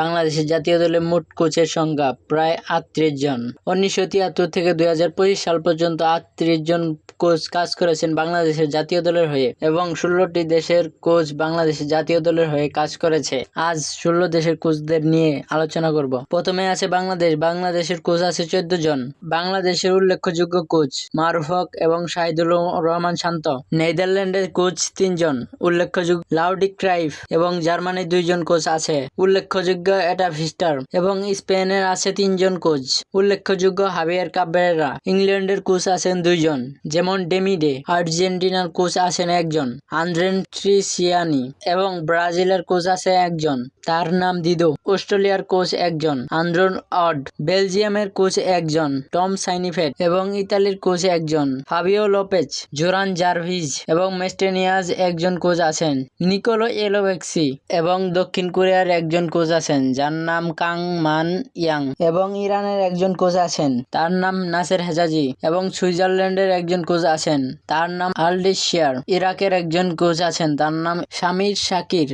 বাংলাদেশের জাতীয় দলের মোট কোচের সংখ্যা প্রায় 38 জন। 1973 থেকে 2025 সাল পর্যন্ত 38 জন কোচ কাজ করেছেন বাংলাদেশের জাতীয় দলের হয়ে এবং 16টি দেশের কোচ বাংলাদেশের জাতীয় দলের হয়ে কাজ করেছে। আজ 16 দেশের কোচদের নিয়ে আলোচনা করব। প্রথমে আছে বাংলাদেশের কোচ আছে 14 জন। বাংলাদেশের উল্লেখযোগ্য কোচ মারুফ হক এবং শাহিদুর রহমান শান্ত। নেদারল্যান্ডের কোচ 3 জন উল্লেখযোগ্য লাউডি ক্রাইফ এবং জার্মানির 2 জন কোচ আছে উল্লেখযোগ্য এটা ভিস্টার এবং স্পেনের আছে 3 জন কোচ উল্লেখযোগ্য হাভিয়ার কাবেরেরা। ইংল্যান্ডের কোচ আছেন 2 জন যেমন ডেমিডে। আর্জেন্টিনার কোচ আছেন 1 জন আন্দ্রে ট্রিসিয়ানি এবং ব্রাজিলের কোচ আছে 1 জন, তার নাম দিদো। অস্ট্রেলিয়ার কোচ 1 জন আন্দ্রন অড। বেলজিয়ামের কোচ 1 জন টম সাইনিফেট এবং ইতালির কোচ 1 জন ফাবিও লোপেজ। জোরান জারভিজ এবং মেস্টেনিয়াজ 1 জন কোচ আছেন নিকোলো এলোভেক্সি এবং দক্ষিণ কোরিয়ার 1 জন কোচ আছেন যার নাম কাং মান ইয়াং এবং ইরানের 1 জন কোচ আছেন তার নাম নাসের হেজাজি এবং সুইজারল্যান্ডের 1 জন কোচ আছেন তার নাম আলডিশিয়ার। ইরাকের 1 জন কোচ আছেন তার নাম শামির শাকির।